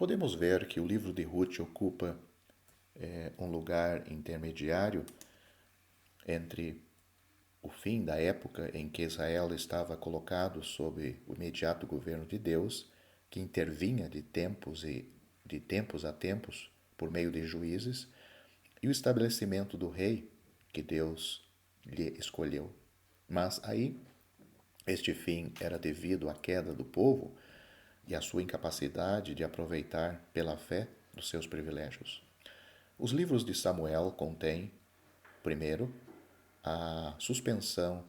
Podemos ver que o livro de Ruth ocupa um lugar intermediário entre o fim da época em que Israel estava colocado sob o imediato governo de Deus, que intervinha de tempos a tempos por meio de juízes, e o estabelecimento do rei que Deus lhe escolheu. Mas aí este fim era devido à queda do povo e à sua incapacidade de aproveitar pela fé dos seus privilégios. Os livros de Samuel contêm, primeiro, a suspensão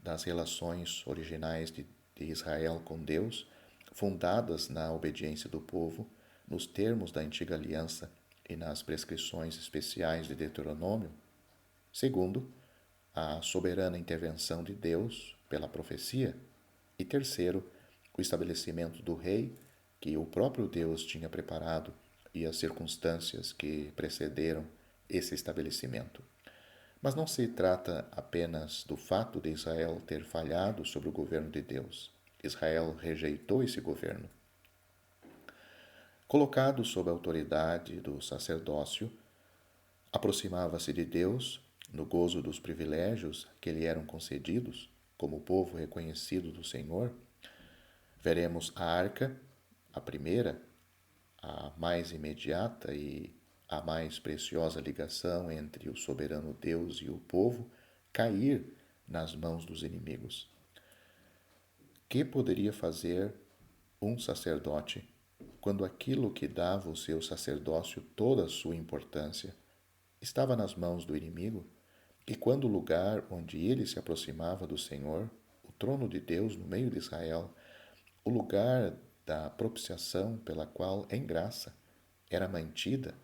das relações originais de Israel com Deus, fundadas na obediência do povo, nos termos da antiga aliança e nas prescrições especiais de Deuteronômio. Segundo, a soberana intervenção de Deus pela profecia. E terceiro, o estabelecimento do rei que o próprio Deus tinha preparado e as circunstâncias que precederam esse estabelecimento. Mas não se trata apenas do fato de Israel ter falhado sobre o governo de Deus. Israel rejeitou esse governo. Colocado sob a autoridade do sacerdócio, aproximava-se de Deus no gozo dos privilégios que lhe eram concedidos, como povo reconhecido do Senhor. Veremos a arca, a primeira, a mais imediata e a mais preciosa ligação entre o soberano Deus e o povo, cair nas mãos dos inimigos. Que poderia fazer um sacerdote quando aquilo que dava ao seu sacerdócio toda a sua importância estava nas mãos do inimigo, e quando o lugar onde ele se aproximava do Senhor, o trono de Deus no meio de Israel, o lugar da propiciação pela qual, em graça, era mantida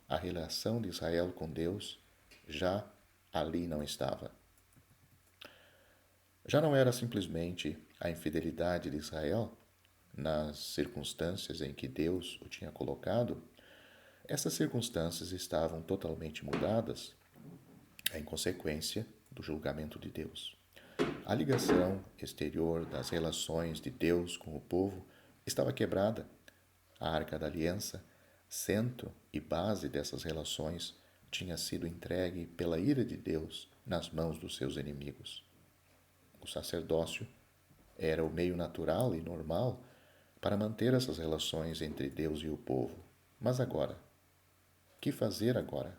a relação de Israel com Deus, já ali não estava. Já não era simplesmente a infidelidade de Israel nas circunstâncias em que Deus o tinha colocado. Essas circunstâncias estavam totalmente mudadas em consequência do julgamento de Deus. A ligação exterior das relações de Deus com o povo estava quebrada. A Arca da Aliança, centro e base dessas relações, tinha sido entregue pela ira de Deus nas mãos dos seus inimigos. O sacerdócio era o meio natural e normal para manter essas relações entre Deus e o povo. Mas agora? Que fazer agora?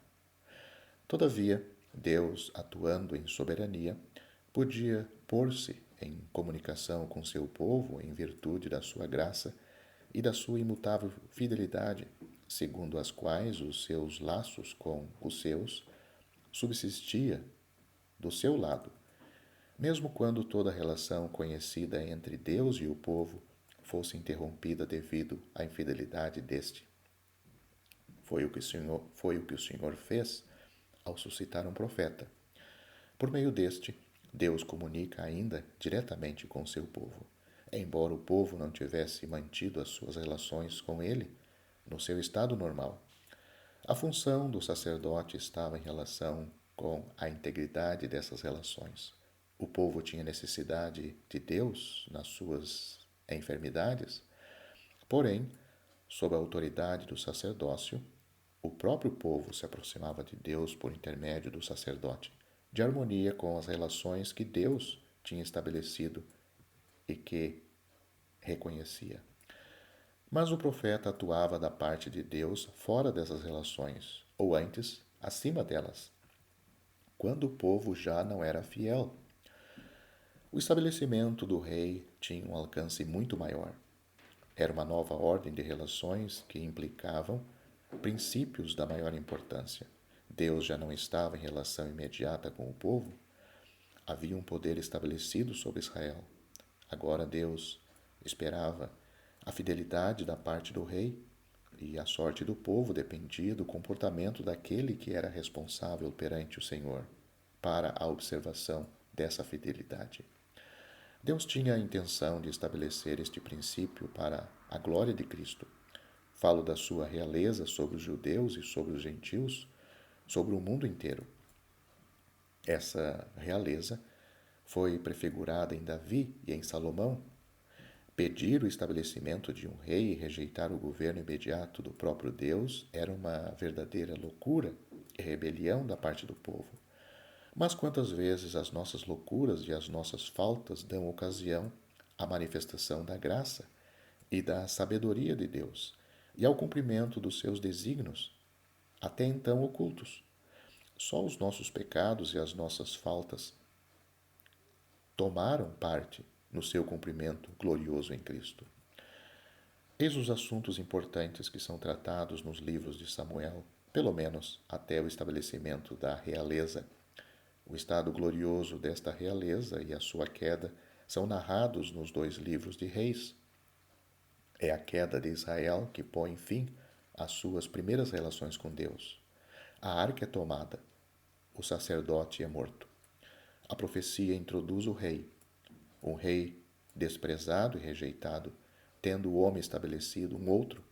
Todavia, Deus, atuando em soberania, podia pôr-se em comunicação com seu povo em virtude da sua graça e da sua imutável fidelidade, segundo as quais os seus laços com os seus subsistia do seu lado, mesmo quando toda relação conhecida entre Deus e o povo fosse interrompida devido à infidelidade deste. Foi o que o Senhor fez ao suscitar um profeta. Por meio deste, Deus comunica ainda diretamente com seu povo, embora o povo não tivesse mantido as suas relações com ele no seu estado normal. A função do sacerdote estava em relação com a integridade dessas relações. O povo tinha necessidade de Deus nas suas enfermidades, porém, sob a autoridade do sacerdócio, o próprio povo se aproximava de Deus por intermédio do sacerdote, de harmonia com as relações que Deus tinha estabelecido e que reconhecia. Mas o profeta atuava da parte de Deus fora dessas relações, ou antes, acima delas, quando o povo já não era fiel. O estabelecimento do rei tinha um alcance muito maior. Era uma nova ordem de relações que implicavam princípios da maior importância. Deus já não estava em relação imediata com o povo. Havia um poder estabelecido sobre Israel. Agora Deus esperava a fidelidade da parte do rei, e a sorte do povo dependia do comportamento daquele que era responsável perante o Senhor para a observação dessa fidelidade. Deus tinha a intenção de estabelecer este princípio para a glória de Cristo. Falo da sua realeza sobre os judeus e sobre os gentios, sobre o mundo inteiro. Essa realeza foi prefigurada em Davi e em Salomão, Pedir o estabelecimento de um rei e rejeitar o governo imediato do próprio Deus era uma verdadeira loucura e rebelião da parte do povo. Mas quantas vezes as nossas loucuras e as nossas faltas dão ocasião à manifestação da graça e da sabedoria de Deus e ao cumprimento dos seus desígnios, até então ocultos. Só os nossos pecados e as nossas faltas tomaram parte no seu cumprimento glorioso em Cristo. Eis os assuntos importantes que são tratados nos livros de Samuel, pelo menos até o estabelecimento da realeza. O estado glorioso desta realeza e a sua queda são narrados nos 2 livros de Reis. É a queda de Israel que põe fim às suas primeiras relações com Deus. A arca é tomada, o sacerdote é morto. A profecia introduz o rei, um rei desprezado e rejeitado, tendo o homem estabelecido um outro,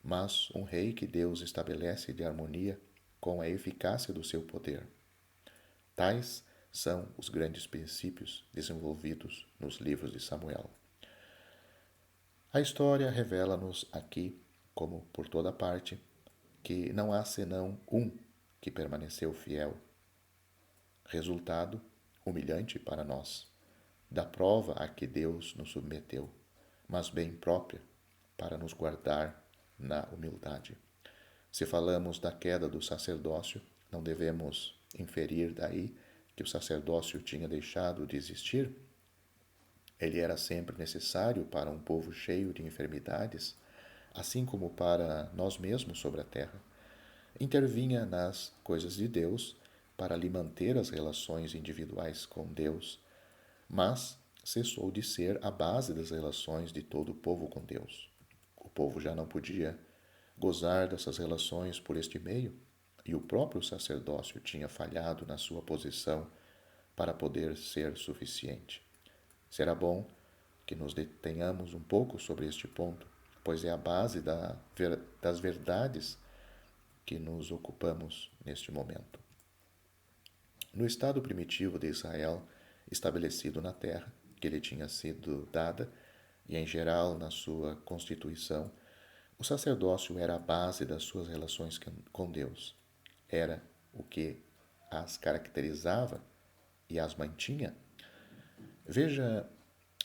mas um rei que Deus estabelece de harmonia com a eficácia do seu poder. Tais são os grandes princípios desenvolvidos nos livros de Samuel. A história revela-nos aqui, como por toda parte, que não há senão um que permaneceu fiel. Resultado humilhante para nós, da prova a que Deus nos submeteu, mas bem própria para nos guardar na humildade. Se falamos da queda do sacerdócio, não devemos inferir daí que o sacerdócio tinha deixado de existir. Ele era sempre necessário para um povo cheio de enfermidades, assim como para nós mesmos sobre a terra. Intervinha nas coisas de Deus para lhe manter as relações individuais com Deus, mas cessou de ser a base das relações de todo o povo com Deus. O povo já não podia gozar dessas relações por este meio, e o próprio sacerdócio tinha falhado na sua posição para poder ser suficiente. Será bom que nos detenhamos um pouco sobre este ponto, pois é a base das verdades que nos ocupamos neste momento. No estado primitivo de Israel, estabelecido na terra, que lhe tinha sido dada, e em geral na sua constituição, o sacerdócio era a base das suas relações com Deus. Era o que as caracterizava e as mantinha. Veja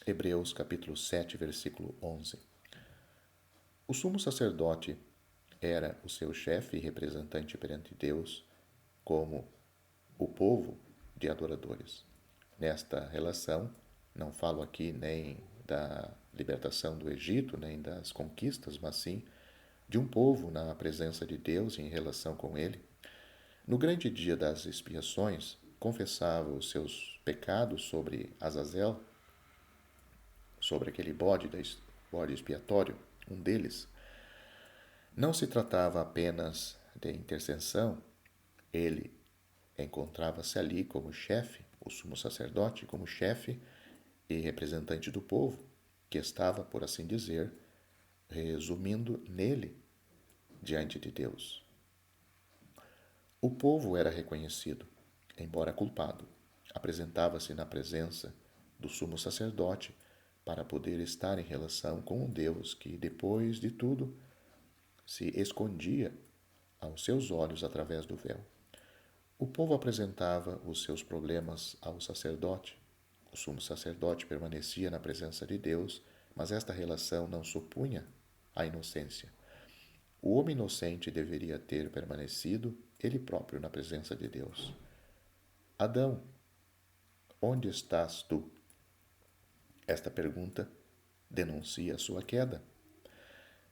Hebreus capítulo 7, versículo 11. O sumo sacerdote era o seu chefe e representante perante Deus, como o povo de adoradores. Nesta relação, não falo aqui nem da libertação do Egito, nem das conquistas, mas sim de um povo na presença de Deus e em relação com ele. No grande dia das expiações, confessava os seus pecados sobre Azazel, sobre aquele bode expiatório, um deles. Não se tratava apenas de intercessão, ele encontrava-se ali como chefe, o sumo sacerdote, como chefe e representante do povo, que estava, por assim dizer, resumindo nele diante de Deus. O povo era reconhecido, embora culpado. Apresentava-se na presença do sumo sacerdote para poder estar em relação com um Deus que, depois de tudo, se escondia aos seus olhos através do véu. O povo apresentava os seus problemas ao sacerdote. O sumo sacerdote permanecia na presença de Deus, mas esta relação não supunha a inocência. O homem inocente deveria ter permanecido ele próprio na presença de Deus. Adão, onde estás tu? Esta pergunta denuncia a sua queda.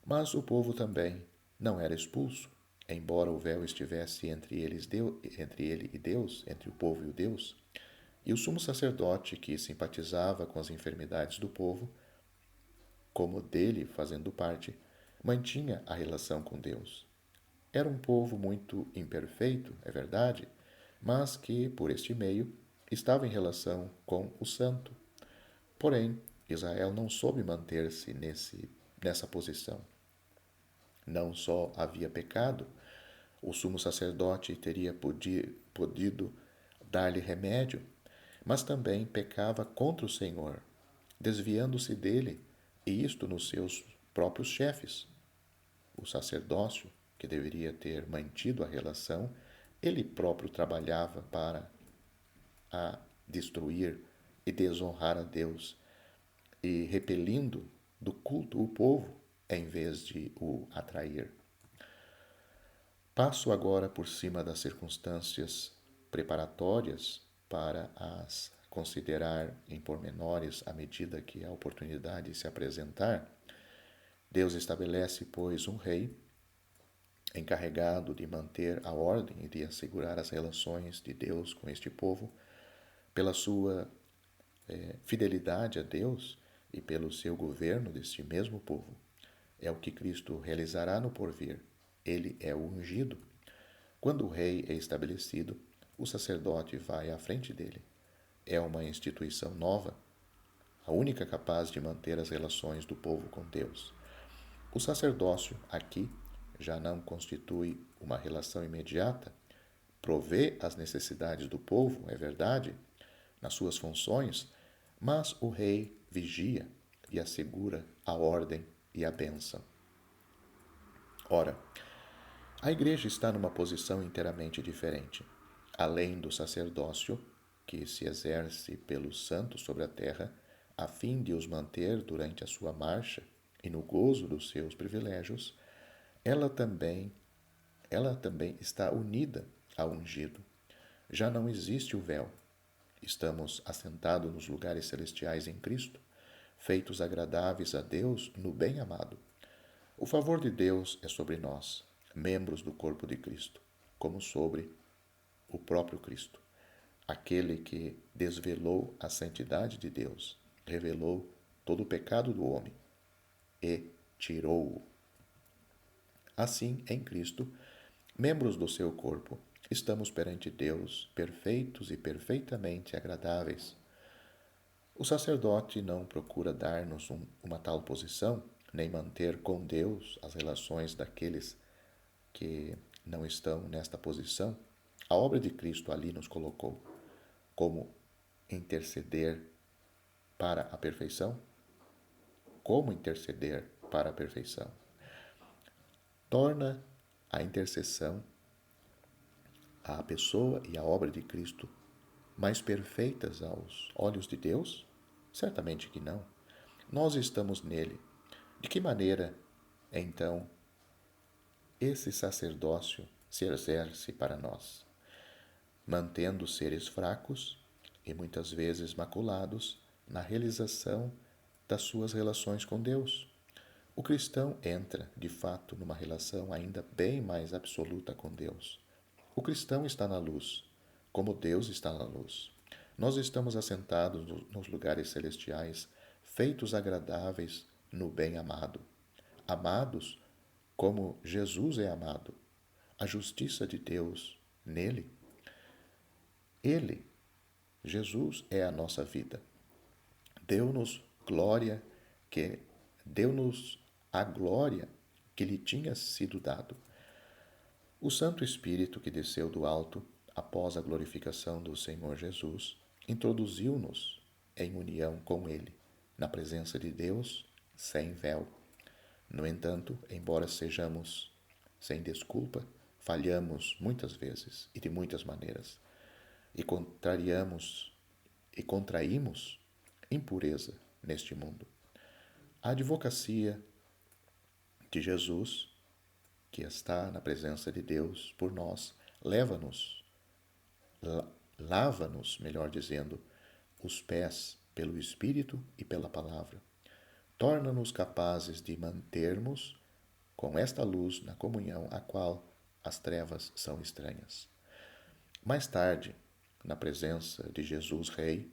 Mas o povo também não era expulso, embora o véu estivesse entre ele e Deus, entre o povo e o Deus. E o sumo sacerdote, que simpatizava com as enfermidades do povo, como dele fazendo parte, mantinha a relação com Deus. Era um povo muito imperfeito, é verdade, mas que, por este meio, estava em relação com o Santo. Porém, Israel não soube manter-se nessa posição. Não só havia pecado, o sumo sacerdote teria podido dar-lhe remédio, mas também pecava contra o Senhor, desviando-se dele e isto nos seus próprios chefes. O sacerdócio, que deveria ter mantido a relação, ele próprio trabalhava para a destruir e desonrar a Deus, e repelindo do culto o povo em vez de o atrair. Passo agora por cima das circunstâncias preparatórias para as considerar em pormenores à medida que a oportunidade se apresentar. Deus estabelece, pois, um rei encarregado de manter a ordem e de assegurar as relações de Deus com este povo, pela sua fidelidade a Deus e pelo seu governo deste mesmo povo. É o que Cristo realizará no porvir. Ele é o ungido. Quando o rei é estabelecido, o sacerdote vai à frente dele. É uma instituição nova, a única capaz de manter as relações do povo com Deus. O sacerdócio, aqui, já não constitui uma relação imediata, provê as necessidades do povo, é verdade, nas suas funções, mas o rei vigia e assegura a ordem e a bênção. Ora, a igreja está numa posição inteiramente diferente. Além do sacerdócio, que se exerce pelos santos sobre a terra, a fim de os manter durante a sua marcha e no gozo dos seus privilégios, ela também está unida ao ungido. Já não existe o véu. Estamos assentados nos lugares celestiais em Cristo, feitos agradáveis a Deus no bem-amado. O favor de Deus é sobre nós, membros do corpo de Cristo, como sobre o próprio Cristo. Aquele que desvelou a santidade de Deus, revelou todo o pecado do homem e tirou-o. Assim, em Cristo, membros do seu corpo, estamos perante Deus, perfeitos e perfeitamente agradáveis. O sacerdote não procura dar-nos uma tal posição, nem manter com Deus as relações daqueles que não estão nesta posição. A obra de Cristo ali nos colocou como interceder para a perfeição. Como interceder para a perfeição? Torna a intercessão, a pessoa e a obra de Cristo mais perfeitas aos olhos de Deus? Certamente que não. Nós estamos nele. De que maneira, então, esse sacerdócio se exerce para nós? Mantendo os seres fracos e muitas vezes maculados na realização das suas relações com Deus. O cristão entra, de fato, numa relação ainda bem mais absoluta com Deus. O cristão está na luz, como Deus está na luz. Nós estamos assentados nos lugares celestiais, feitos agradáveis no bem-amado. Amados como Jesus é amado. A justiça de Deus nele. Ele, Jesus, é a nossa vida. Deu-nos glória que deu-nos a glória que lhe tinha sido dado. O Santo Espírito que desceu do alto após a glorificação do Senhor Jesus introduziu-nos em união com ele, na presença de Deus, sem véu. No entanto, embora sejamos sem desculpa, falhamos muitas vezes e de muitas maneiras, e contraímos impureza neste mundo. A advocacia de Jesus, que está na presença de Deus por nós, lava-nos, melhor dizendo, os pés pelo Espírito e pela palavra. Torna-nos capazes de mantermos com esta luz na comunhão a qual as trevas são estranhas. Mais tarde, na presença de Jesus Rei,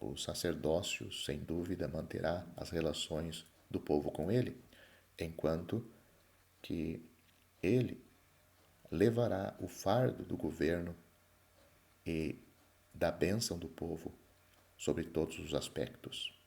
o sacerdócio, sem dúvida, manterá as relações do povo com ele, enquanto que ele levará o fardo do governo e da bênção do povo sobre todos os aspectos.